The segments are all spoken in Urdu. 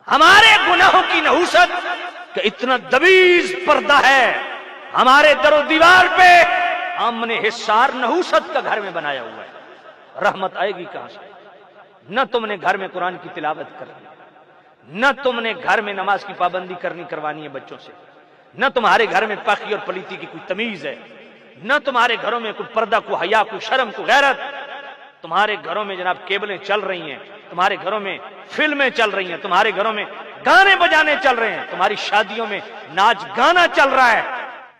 ہمارے گناہوں کی نحوست کہ اتنا دبیز پردہ ہے ہمارے در و دیوار پہ، ہم نے حصار نحوست کا گھر میں بنایا ہوا ہے، رحمت آئے گی کہاں سے؟ نہ تم نے گھر میں قرآن کی تلاوت کرنی، نہ تم نے گھر میں نماز کی پابندی کروانی ہے بچوں سے، نہ تمہارے گھر میں پاکی اور پلیتی کی کوئی تمیز ہے، نہ تمہارے گھروں میں کوئی پردہ، کوئی حیا، کوئی شرم، کوئی غیرت۔ تمہارے گھروں میں جناب کیبلیں چل رہی ہیں، تمہارے گھروں میں فلمیں چل رہی ہیں، تمہارے گھروں میں گانے بجانے چل رہے ہیں، تمہاری شادیوں میں ناچ گانا چل رہا ہے،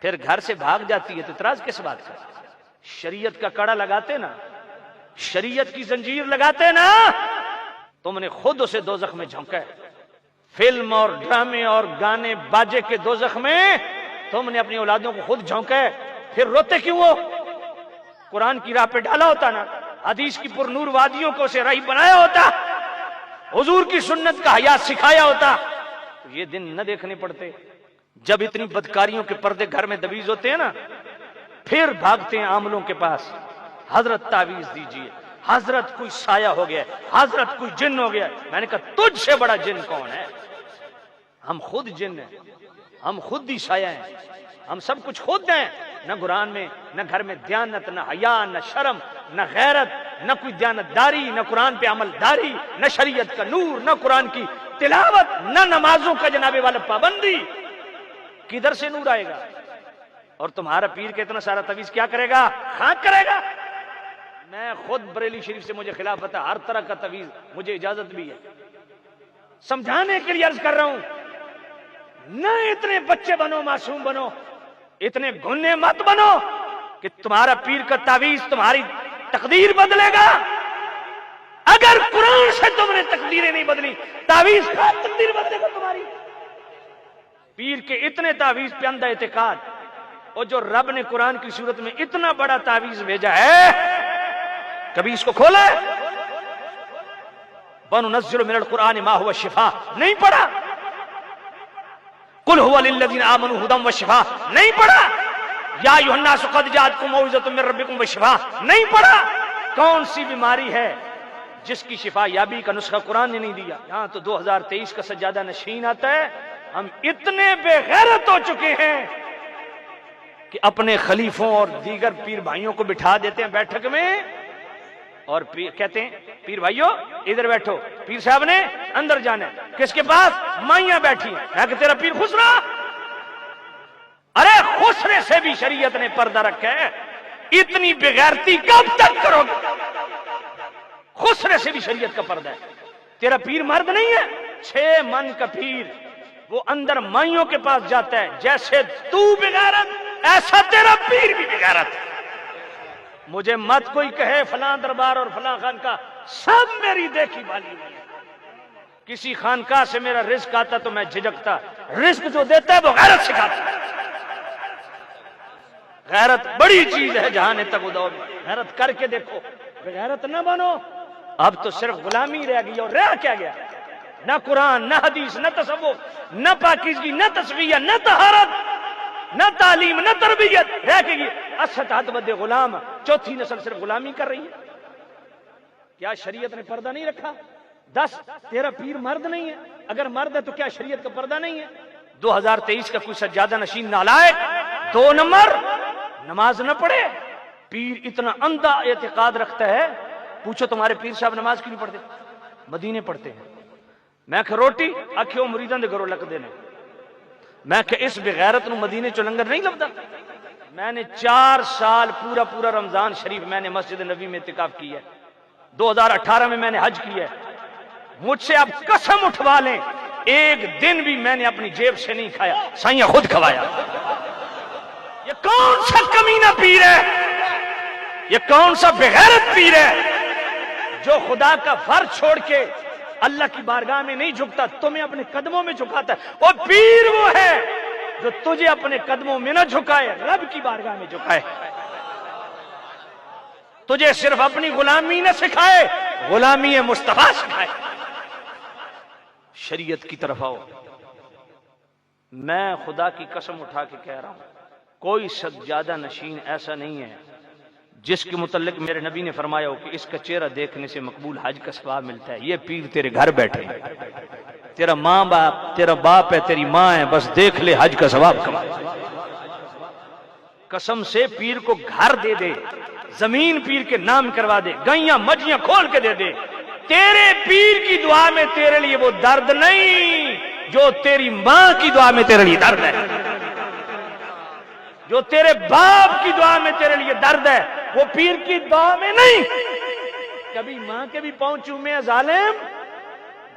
پھر گھر سے بھاگ جاتی ہے تو اعتراض کس بات کا؟ شریعت کا کڑا لگاتے نا، شریعت کی زنجیر لگاتے نا، تم نے خود اسے دوزخ میں جھونکا ہے۔ فلم اور ڈرامے اور گانے باجے کے دوزخ میں تم نے اپنی اولادوں کو خود جھونکا ہے، پھر روتے کیوں ہو؟ قرآن کی راہ پہ ڈالا ہوتا نا، حدیث کی پرنور وادیوں کو اسے راہی بنایا ہوتا، حضور کی سنت کا حیا سکھایا ہوتا، تو یہ دن نہ دیکھنے پڑتے۔ جب اتنی بدکاریوں کے پردے گھر میں دبیز ہوتے ہیں نا، پھر بھاگتے ہیں عاملوں کے پاس، حضرت تعویذ دیجیے، حضرت کوئی سایہ ہو گیا، حضرت کوئی جن ہو گیا۔ میں نے کہا تجھ سے بڑا جن کون ہے؟ ہم خود جن ہیں، ہم خود ہی سایہ ہیں، ہم سب کچھ خود ہیں۔ نہ قرآن میں، نہ گھر میں دیانت، نہ حیا، نہ شرم، نہ غیرت، نہ کوئی دیانت داری، نہ قرآن پہ عمل داری، نہ شریعت کا نور، نہ قرآن کی تلاوت، نہ نمازوں کا جناب والا پابندی۔ کدھر سے نور آئے گا؟ اور تمہارا پیر کا اتنا سارا تعویذ کیا کرے گا؟ خاک کرے گا۔ میں خود بریلی شریف سے مجھے خلافت ہے، ہر طرح کا تعویذ مجھے اجازت بھی ہے۔ سمجھانے کے لیے عرض کر رہا ہوں، نہ اتنے بچے بنو، معصوم بنو، اتنے گنے مت بنو کہ تمہارا پیر کا تعویذ تمہاری تقدیر بدلے گا۔ اگر قرآن سے تم نے تقدیریں نہیں بدلی، تعویذ کا تقدیر بدلے گا تمہاری۔ پیر کے اتنے تعویذ پہ اندھا اعتقاد، اور جو رب نے قرآن کی صورت میں اتنا بڑا تعویذ بھیجا ہے، کبھی اس کو کھولا ہے؟ وَنُنَزِّلُ مِنَ الْقُرْآنِ مَا هُوَ شِفَاءٌ نہیں پڑھا؟ قُلْ هُوَ لِلَّذِينَ آمَنُوا هُدًى وَشِفَاءٌ نہیں پڑھا؟ یا ایھا الناس قد جاءتکم موعظۃ من ربکم وشفاء نہیں پڑھا؟ کون سی بیماری ہے جس کی شفا یابی کا نسخہ قرآن نے نہیں دیا؟ یہاں تو 2023 کا سجادہ نشین آتا ہے، ہم اتنے بے غیرت ہو چکے ہیں کہ اپنے خلیفوں اور دیگر پیر بھائیوں کو بٹھا دیتے ہیں بیٹھک میں، اور کہتے ہیں پیر بھائیو ادھر بیٹھو، پیر صاحب نے اندر جانا ہے۔ کس کے پاس؟ مائیاں بیٹھی ہیں۔ میں کہ تیرا پیر خسرا؟ ارے خسرے سے بھی شریعت نے پردہ رکھا ہے، اتنی بغیرتی کب تک کرو گے؟ خسرے سے بھی شریعت کا پردہ ہے۔ تیرا پیر مرد نہیں ہے، 6 من کا پیر، وہ اندر مائیوں کے پاس جاتا ہے، جیسے تو بغیرت ایسا تیرا پیر بھی بغیرت۔ مجھے مت کوئی کہے فلاں دربار اور فلاں خانقاہ، سب میری دیکھی بالی ہوئی ہے۔ کسی خانقاہ سے میرا رزق آتا تو میں جھجکتا، رزق جو دیتا ہے وہ غیرت سکھاتا ہے۔ غیرت بڑی چیز ہے جہان تک ادو میں، غیرت کر کے دیکھو، غیرت نہ بنو۔ اب تو صرف غلامی رہ گئی، اور رہ کیا گیا؟ نہ قرآن، نہ حدیث، نہ تصوف، نہ پاکیزگی، نہ تصفیہ، نہ طہارت، نہ تعلیم، نہ تربیت، رہ کے گئی اسد بد غلام، چوتھی نسل صرف غلامی کر رہی ہے۔ کیا شریعت نے پردہ نہیں رکھا؟ 10 تیرا پیر مرد نہیں ہے، اگر مرد ہے تو کیا شریعت کا پردہ نہیں ہے؟ 2023 کا کوئی سجادہ نشین نالائق 2 نمبر نماز نہ پڑھے، پیر اتنا اندھا اعتقاد رکھتا ہے، پوچھو تمہارے پیر صاحب نماز کیوں نہیں پڑھتے؟ مدینے پڑھتے ہیں۔ میں کہ روٹی آکھیو مریداں دے گھروں لک دینے، میں کہ اس بغیرت نو مدینے چو لنگر نہیں لبدا۔ میں نے 4 سال پورا رمضان شریف میں نے مسجد نبی میں اعتکاف کیا ہے، 2018 میں نے حج کیا ہے۔ مجھ سے اب قسم اٹھوا لیں، ایک دن بھی میں نے اپنی جیب سے نہیں کھایا، سائیاں خود کھوایا۔ یہ کون سا کمینہ پیر ہے؟ یہ کون سا بغیرت پیر ہے جو خدا کا فرض چھوڑ کے اللہ کی بارگاہ میں نہیں جھکتا، تمہیں اپنے قدموں میں جھکاتا ہے؟ وہ پیر وہ ہے جو تجھے اپنے قدموں میں نہ جھکائے، رب کی بارگاہ میں جھکائے، تجھے صرف اپنی غلامی نہ سکھائے، غلامی مصطفیٰ سکھائے۔ شریعت کی طرف آؤ۔ میں خدا کی قسم اٹھا کے کہہ رہا ہوں، کوئی سجادہ نشین ایسا نہیں ہے جس کے متعلق میرے نبی نے فرمایا ہو کہ اس کا چہرہ دیکھنے سے مقبول حج کا ثواب ملتا ہے۔ یہ پیر تیرے گھر بیٹھے ہیں۔ تیرا ماں باپ، تیرا باپ ہے، تیری ماں ہے، بس دیکھ لے حج کا ثواب کما۔ قسم سے پیر کو گھر دے دے، زمین پیر کے نام کروا دے، گائیاں مجھیاں کھول کے دے دے، تیرے پیر کی دعا میں تیرے لیے وہ درد نہیں جو تیری ماں کی دعا میں تیرے لیے درد ہے، جو تیرے باپ کی دعا میں تیرے لیے درد ہے، وہ پیر کی دعا میں نہیں۔ کبھی ماں کے بھی پاؤں چومے ظالم،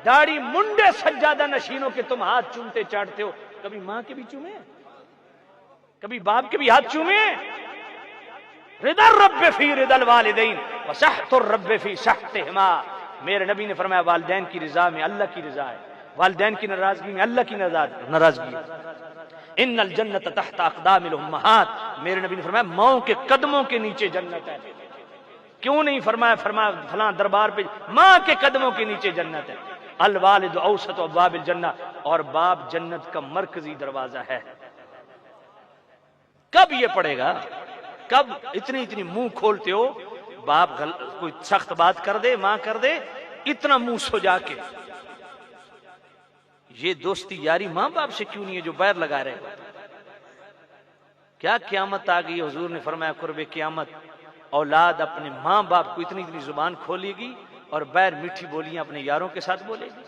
داڑھی منڈے سجادہ نشینوں کے تم ہاتھ چومتے چاٹتے ہو، کبھی ماں کے بھی چومے، کبھی باپ کے بھی ہاتھ چومے۔ رضا الرب فی رضا الوالدین وسخط الرب فی سخطہما، میرے نبی نے فرمایا والدین کی رضا میں اللہ کی رضا ہے، والدین کی ناراضگی میں اللہ کی ناراضگی ہے۔ ان الجنت تحت اقدام الامہات، میرے نبی نے فرمایا ماؤں کے قدموں کے نیچے جنت ہے۔ کیوں نہیں فرمایا فلاں دربار پہ ماں کے قدموں کے نیچے جنت ہے۔ الوالد اوسط ابواب الجنہ، اور باپ جنت کا مرکزی دروازہ ہے۔ کب یہ پڑے گا؟ کب اتنی منہ کھولتے ہو، باپ کوئی سخت بات کر دے، ماں کر دے، اتنا منہ سجا کے۔ یہ دوستی یاری ماں باپ سے کیوں نہیں ہے جو بیر لگا رہے ہو؟ کیا قیامت آ گئی؟ حضور نے فرمایا قرب قیامت اولاد اپنے ماں باپ کو اتنی زبان کھولے گی اور بیر میٹھی بولیاں اپنے یاروں کے ساتھ بولے گی،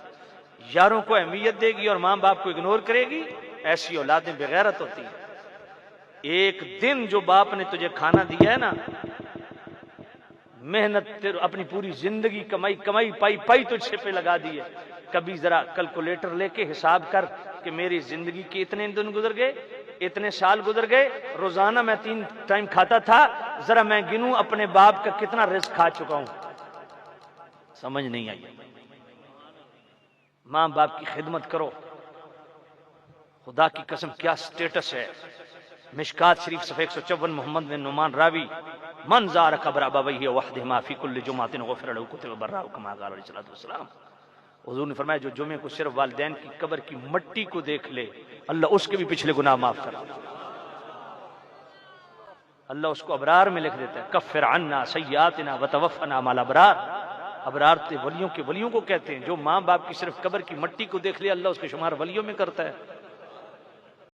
یاروں کو اہمیت دے گی اور ماں باپ کو اگنور کرے گی۔ ایسی اولادیں بغیرت ہوتی ہیں۔ ایک دن جو باپ نے تجھے کھانا دیا ہے نا، محنت اپنی پوری زندگی کمائی پائی تجھ سے پہ لگا دی ہے، کبھی ذرا کیلکولیٹر لے کے حساب کر کہ میری زندگی کے اتنے دن گزر گئے، اتنے سال گزر گئے، روزانہ میں 3 ٹائم کھاتا تھا، ذرا میں گنوں اپنے باپ کا کتنا رزق کھا چکا ہوں۔ سمجھ نہیں آئی؟ ماں باپ کی خدمت کرو۔ خدا کی قسم کیا سٹیٹس ہے۔ مشکات شریف صفحہ 154 محمد بن نعمان راوی، من زار قبر ابویہ وحدہما فی کل جمعۃ غفر له کتب برہ کما قال علیہ الصلوۃ والسلام۔ حضور نے فرمایا جو جمعے کو صرف والدین کی قبر کی مٹی کو دیکھ لے، اللہ اس کے بھی پچھلے گناہ معاف کرے، اللہ اس کو ابرار میں لکھ دیتا ہے۔ کفر عنا سیئاتنا وتوفنا مع الابرار، ابرار تے ولیوں کے ولیوں کو کہتے ہیں، جو ماں باپ کی صرف قبر کی مٹی کو دیکھ لے اللہ اس کے شمار ولیوں میں کرتا ہے۔